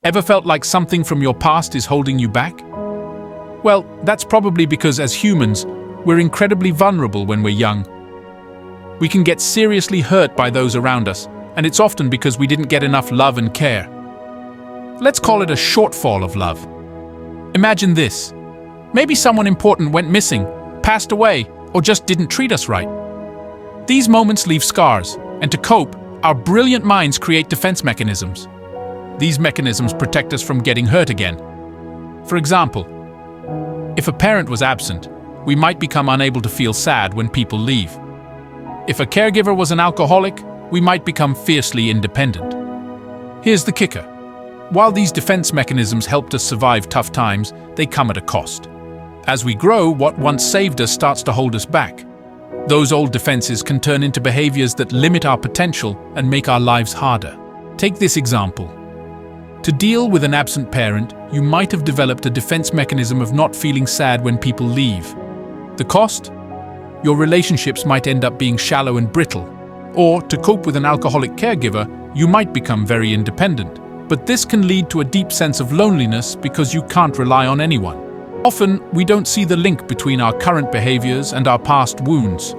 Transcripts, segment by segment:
Ever felt like something from your past is holding you back? Well, that's probably because as humans, we're incredibly vulnerable when we're young. We can get seriously hurt by those around us, and it's often because we didn't get enough love and care. Let's call it a shortfall of love. Imagine this. Maybe someone important went missing, passed away, or just didn't treat us right. These moments leave scars, and to cope, our brilliant minds create defense mechanisms. These mechanisms protect us from getting hurt again. For example, if a parent was absent, we might become unable to feel sad when people leave. If a caregiver was an alcoholic, we might become fiercely independent. Here's the kicker. While these defense mechanisms helped us survive tough times, they come at a cost. As we grow, what once saved us starts to hold us back. Those old defenses can turn into behaviors that limit our potential and make our lives harder. Take this example. To deal with an absent parent, you might have developed a defense mechanism of not feeling sad when people leave. The cost? Your relationships might end up being shallow and brittle. Or, to cope with an alcoholic caregiver, you might become very independent. But this can lead to a deep sense of loneliness because you can't rely on anyone. Often, we don't see the link between our current behaviors and our past wounds.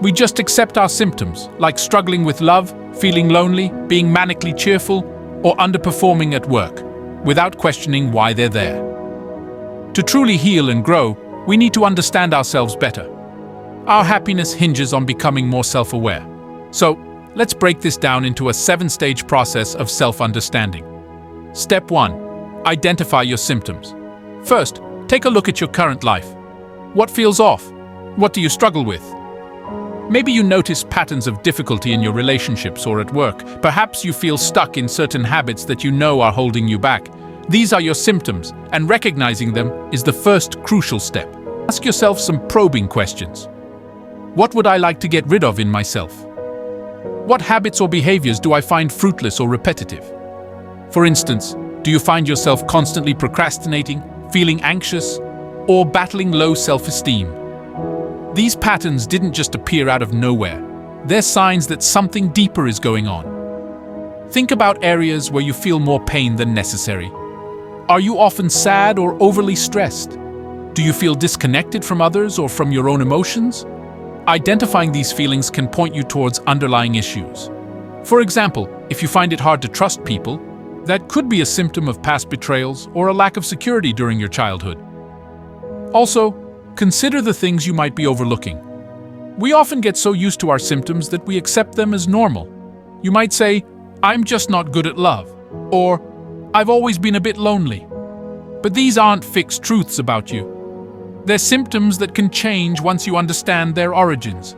We just accept our symptoms, like struggling with love, feeling lonely, being manically cheerful, or underperforming at work, without questioning why they're there. To truly heal and grow, we need to understand ourselves better. Our happiness hinges on becoming more self-aware. So, let's break this down into a 7-stage process of self-understanding. Step 1. Identify your symptoms. First, take a look at your current life. What feels off? What do you struggle with? Maybe you notice patterns of difficulty in your relationships or at work. Perhaps you feel stuck in certain habits that you know are holding you back. These are your symptoms, and recognizing them is the first crucial step. Ask yourself some probing questions. What would I like to get rid of in myself? What habits or behaviors do I find fruitless or repetitive? For instance, do you find yourself constantly procrastinating, feeling anxious, or battling low self-esteem? These patterns didn't just appear out of nowhere. They're signs that something deeper is going on. Think about areas where you feel more pain than necessary. Are you often sad or overly stressed? Do you feel disconnected from others or from your own emotions? Identifying these feelings can point you towards underlying issues. For example, if you find it hard to trust people, that could be a symptom of past betrayals or a lack of security during your childhood. Also, consider the things you might be overlooking. We often get so used to our symptoms that we accept them as normal. You might say, "I'm just not good at love," or "I've always been a bit lonely." But these aren't fixed truths about you. They're symptoms that can change once you understand their origins.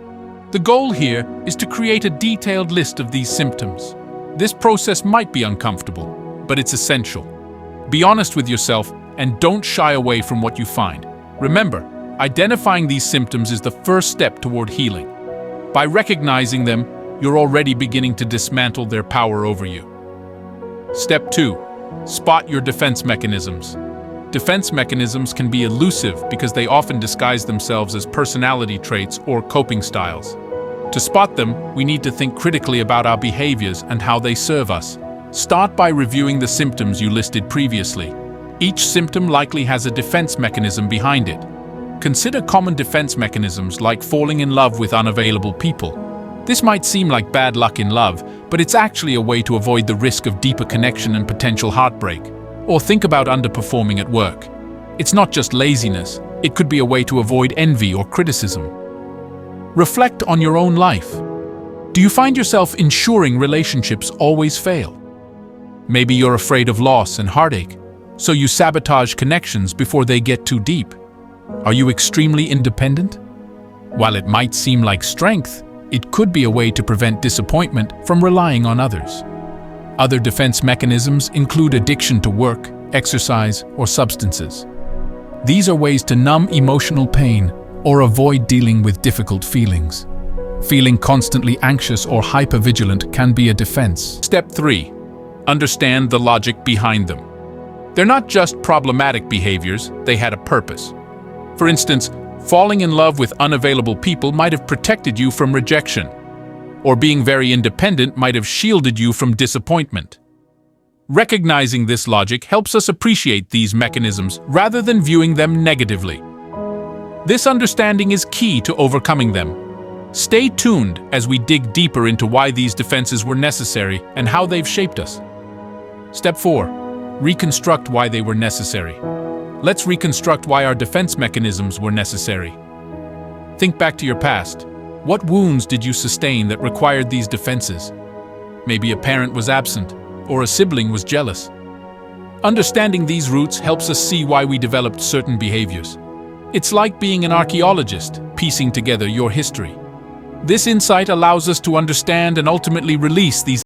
The goal here is to create a detailed list of these symptoms. This process might be uncomfortable, but it's essential. Be honest with yourself and don't shy away from what you find. Remember, identifying these symptoms is the first step toward healing. By recognizing them, you're already beginning to dismantle their power over you. Step 2. Spot your defense mechanisms. Defense mechanisms can be elusive because they often disguise themselves as personality traits or coping styles. To spot them, we need to think critically about our behaviors and how they serve us. Start by reviewing the symptoms you listed previously. Each symptom likely has a defense mechanism behind it. Consider common defense mechanisms like falling in love with unavailable people. This might seem like bad luck in love, but it's actually a way to avoid the risk of deeper connection and potential heartbreak. Or think about underperforming at work. It's not just laziness, it could be a way to avoid envy or criticism. Reflect on your own life. Do you find yourself ensuring relationships always fail? Maybe you're afraid of loss and heartache, so you sabotage connections before they get too deep. Are you extremely independent? While it might seem like strength, it could be a way to prevent disappointment from relying on others. Other defense mechanisms include addiction to work, exercise, or substances. These are ways to numb emotional pain or avoid dealing with difficult feelings. Feeling constantly anxious or hypervigilant can be a defense. Step 3. Understand the logic behind them. They're not just problematic behaviors, they had a purpose. For instance, falling in love with unavailable people might have protected you from rejection, or being very independent might have shielded you from disappointment. Recognizing this logic helps us appreciate these mechanisms rather than viewing them negatively. This understanding is key to overcoming them. Stay tuned as we dig deeper into why these defenses were necessary and how they've shaped us. Step 4. Reconstruct why they were necessary. Let's reconstruct why our defense mechanisms were necessary. Think back to your past. What wounds did you sustain that required these defenses? Maybe a parent was absent, or a sibling was jealous. Understanding these roots helps us see why we developed certain behaviors. It's like being an archaeologist, piecing together your history. This insight allows us to understand and ultimately release these